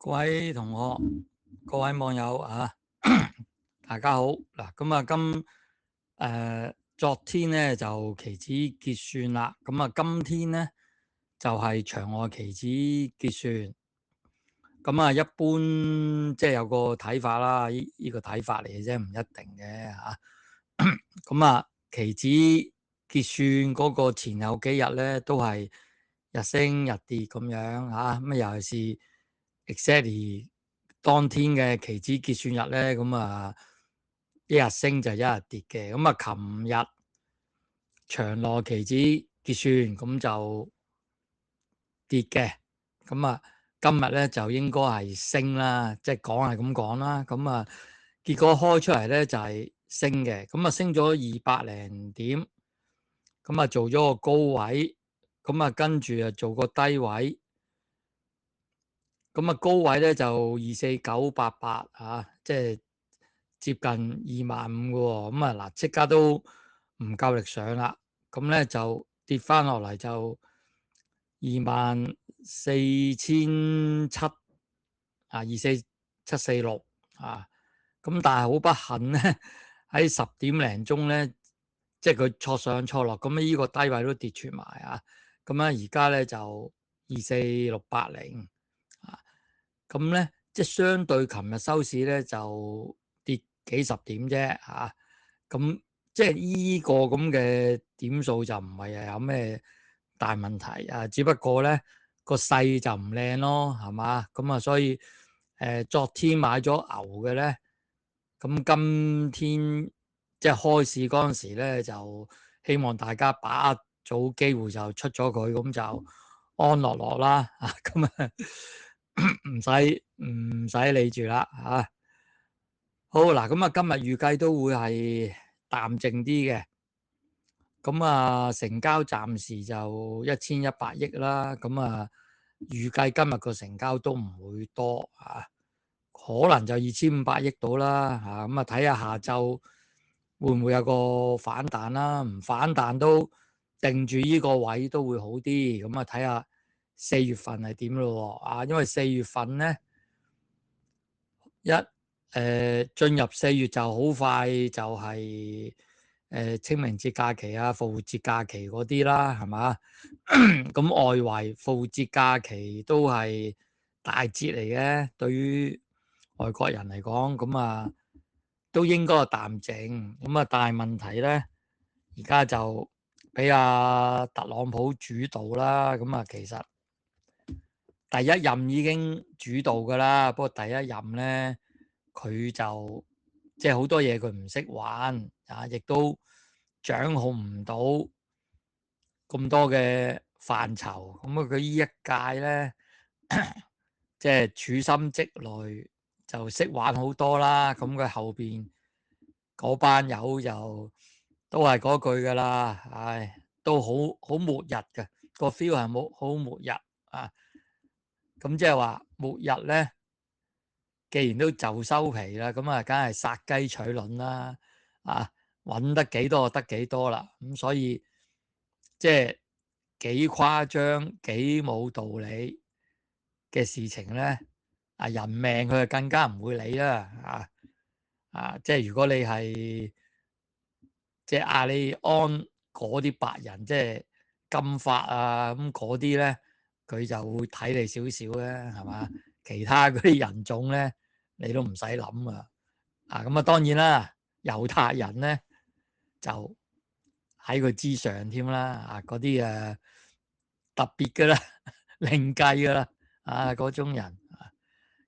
各位同學、各位網友啊，大家好。嗱，咁啊，昨天咧就期指結算啦，咁啊，今天咧就係場外期指結算。咁啊，一般即係有個睇法啦，呢個睇法嚟嘅啫，唔一定嘅嚇。咁啊，期指結算嗰個前後幾日咧，都係日升日跌咁樣嚇。咁尤其是 exactly 當天嘅期指結算日咧，咁啊一日升就一日跌嘅。咁啊，琴日場內期指結算咁就跌嘅。咁啊，今日咧就應該係升啦，即係講係咁講啦。咁啊，結果開出嚟咧就係升嘅，咁啊升咗200零點，咁啊做咗個高位，咁啊跟住啊做個低位，咁啊高位咧就24988啊，即係接近25000嘅喎。咁啊嗱，即刻都唔夠力上啦，咁咧就跌翻落嚟就24700啊，24746啊。咁但係好不幸咧，喺10點零鐘咧，即係佢挫上挫落，咁呢個低位都跌穿埋啊。咁咧而家咧就24680啊。咁咧即係相對琴日收市咧就跌幾十點啫嚇。咁即係呢個咁嘅點數就唔係有咩大問題啊，只不過咧個勢就唔靚咯，係嘛？咁啊，所以昨天買咗牛嘅咧，咁今天即係開市嗰陣時咧，就希望大家把握早機會就出咗佢，咁就安樂樂啦啊！咁啊唔使理住啦嚇。好嗱，咁啊今日預計都會係淡靜啲嘅。咁啊，成交暫時就1100億啦。咁啊，預計今日個成交都唔會多啊，可能就2500億到啦嚇。咁啊，睇下下晝會唔會有個反彈啦？唔反彈都定住呢個位都會好啲。咁啊，睇下4月份係點咯啊？因為4月份咧進入4月就好快就係清明節假期啊、復活節假期嗰啲啦，係嘛？咁外圍復活節假期都係大節嚟嘅，對於外國人嚟講，咁啊都應該係淡靜。咁啊，但係問題咧，而家就俾阿特朗普主導啦。咁啊，其實第一任已經主導噶啦，不過第一任咧佢就即係好多嘢佢唔識玩啊，亦都掌控唔到咁多嘅範疇。咁啊，佢呢一屆咧，即係處心積慮就識玩好多啦。咁佢後邊嗰班友就都係嗰句噶啦，唉，都好末日嘅個 feel 係好末日啊。咁即係話末日咧，既然都就收皮啦，咁啊，梗係殺雞取卵啦，啊，揾得幾多就得幾多啦。咁所以即係幾誇張、幾冇道理嘅事情咧，啊，人命佢就更加唔會理啦，即係如果你係即係亞利安嗰啲白人，即係金髮啊，咁嗰啲咧，佢就會睇你少少咧，係嘛？其他嗰啲人種咧，你都唔使諗啊！咁啊，當然啦，猶太人咧就喺佢之上添啦，嗰啲特別嘅啦，另計嘅啦，嗰種人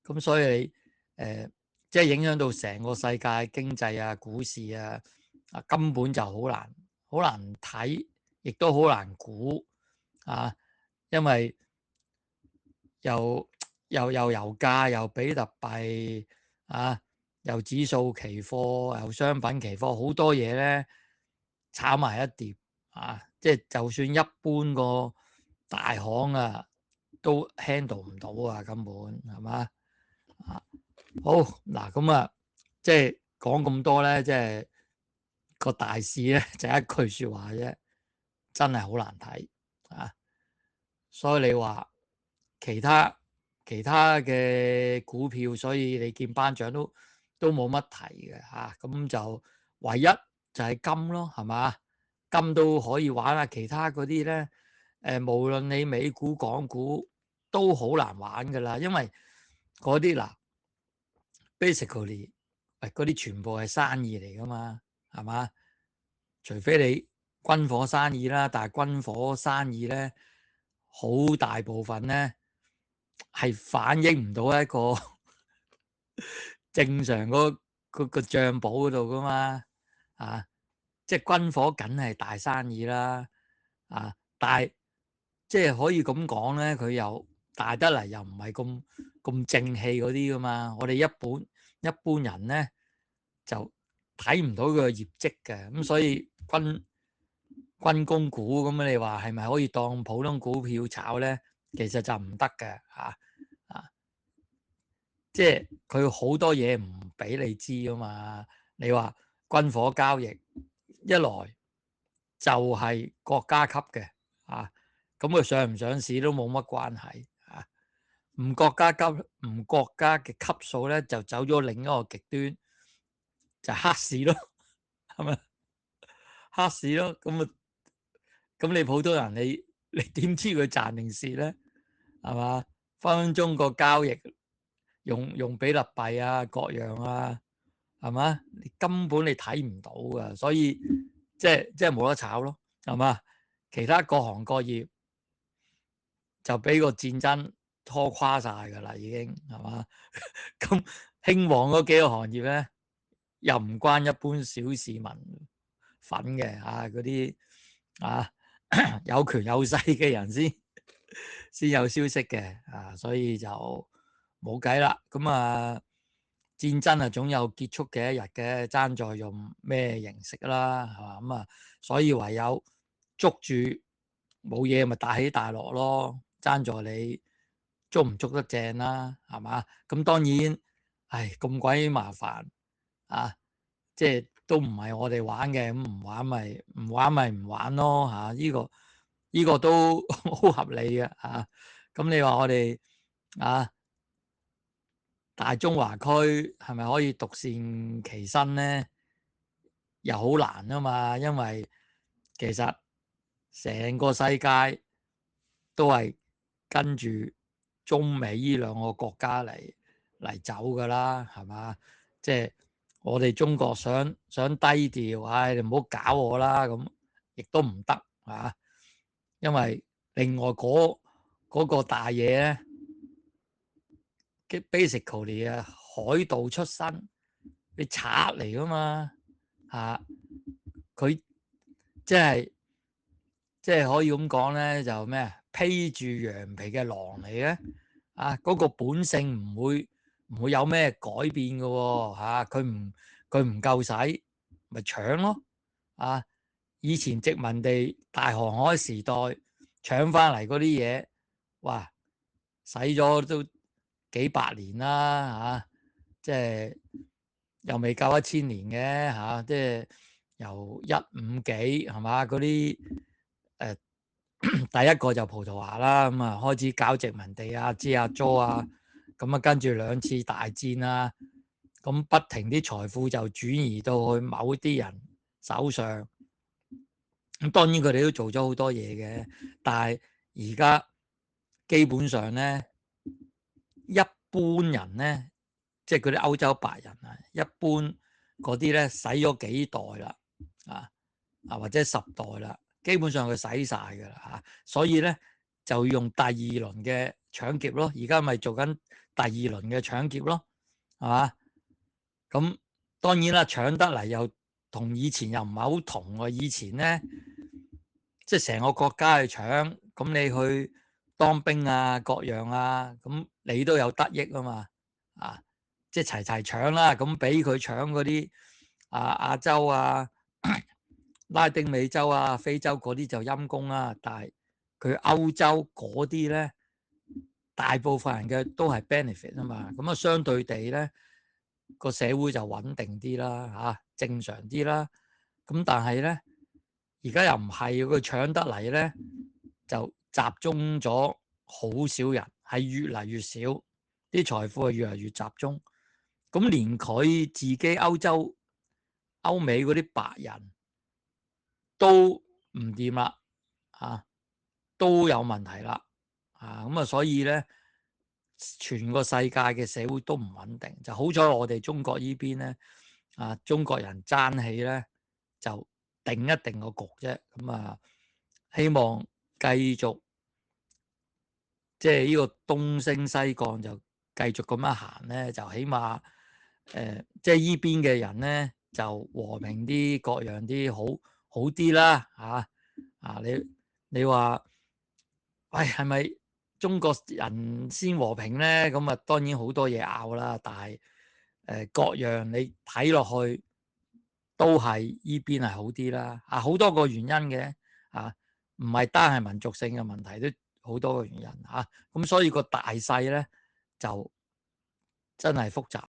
咁所以你即係影響到成個世界經濟啊、股市啊，根本就好難睇，亦都好難估啊，因為又油價，又比特幣啊，又指數期貨，又商品期貨，好多嘢咧炒埋一碟啊！即係就算一般個大行啊，都 handle 唔到啊，根本係嘛？好嗱，咁啊，即係講咁多咧，即係個大市咧就一句說話啫，真係好難睇啊！所以你話其他其他嘅股票，所以你見頒獎都冇乜提嘅嚇。咁就唯一就係金咯，係嘛？金都可以玩啊，其他嗰啲咧，無論你美股、港股都好難玩噶啦，因為嗰啲嗱，basically，喂，嗰啲全部係生意嚟噶嘛，係嘛？除非你軍火生意啦，但係軍火生意咧，好大部分咧係反映唔到一個正常個帳簿嗰度噶嘛，啊，即係軍火梗係大生意啦，啊，但係即係可以咁講咧，佢又大得嚟，又唔係咁正氣嗰啲噶嘛。我哋一般人咧就睇唔到佢嘅業績嘅，咁所以軍工股咁你話係咪可以當普通股票炒咧？其實就唔得嘅嚇啊！即係佢好多嘢唔俾你知啊嘛。你話軍火交易一來就係國家級嘅啊，咁佢上唔上市都冇乜關係啊。唔國家級唔國家嘅級數咧，就走咗另一個極端，就黑市咯，係咪？黑市咯，咁你普通人你點知佢賺定蝕咧？係嘛？分分鐘個交易用比特幣啊，各樣啊，係嘛？你根本你睇唔到噶，所以即係冇得炒咯，係嘛？其他各行各業就俾個戰爭拖垮晒噶啦，已經係嘛？咁興旺嗰幾個行業咧，又唔關一般小市民份嘅啊，嗰啲啊有權有勢嘅人先有消息嘅啊，所以就冇計啦。咁啊，戰爭啊總有結束嘅一日嘅，爭在用咩形式啦，係嘛？咁啊，所以唯有捉住冇嘢咪大起大落咯，爭在你捉唔捉得正啦，係嘛？咁當然，唉，咁鬼麻煩啊！即係都唔係我哋玩嘅，咁唔玩咯嚇。呢個都好合理嘅嚇。咁你話我哋啊大中華區係咪可以獨善其身咧？又好難啊嘛，因為其實成個世界都係跟住中美呢兩個國家嚟走噶啦，係嘛？即係我哋中國想低調，唉，你唔好搞我啦，咁亦都唔得啊，因為另外嗰個大嘢咧，basically 啊，海盜出身，你賊嚟噶嘛嚇，佢即係可以咁講咧，就咩啊？披住羊皮嘅狼嚟嘅啊！嗰個本性唔會有咩改變嘅喎嚇，佢唔夠使咪搶咯啊！以前殖民地大航海時代搶翻嚟嗰啲嘢，哇！使咗都幾百年啦嚇，即係又未夠1000年嘅嚇，即係由15幾係嘛嗰啲誒。第一個就葡萄牙啦，咁啊開始搞殖民地啊，支阿佐啊，咁啊跟住2次大戰啊，咁不停啲財富就轉移到去某啲人手上。咁當然佢哋都做咗好多嘢嘅，但係而家基本上咧，一般人咧，即係嗰啲歐洲白人啊，一般嗰啲咧使咗幾代啦，或者10代啦。基本上佢使晒㗎啦嚇，所以咧就用第二輪嘅搶劫咯。而家咪做緊第二輪嘅搶劫咯，係嘛？咁當然啦，搶得嚟又同以前又唔係好同喎。以前咧，即係成個國家去搶，咁你去當兵啊，各樣啊，咁你都有得益啊嘛，即係齊搶啦。咁俾佢搶嗰啲亞洲啊。拉丁美洲啊、非洲嗰啲就陰公啦，但係佢歐洲嗰啲咧，大部分人嘅都係 benefit 啊嘛，咁啊相對地咧個社會就穩定啲啦，正常啲啦。咁但係咧，而家又唔係佢搶得嚟咧，就集中咗好少人係越嚟越少，啲財富係越嚟越集中。咁連佢自己歐美嗰啲白人都唔掂啦，都有問題啦，咁啊，所以咧，全個世界嘅社會都唔穩定。就好彩我哋中國呢邊咧，中國人爭氣咧，就定一定個局啫。咁啊，希望繼續即係呢個東升西降，就繼續咁樣行咧，就起碼即係呢邊嘅人咧就和平啲，各樣啲好啲啦，你話喂係咪中國人先和平咧？咁啊，當然好多嘢拗啦，但係各樣你睇落去都係呢邊係好啲啦。好多個原因嘅，唔係單係民族性嘅問題，都好多個原因咁所以個大勢咧就真係複雜。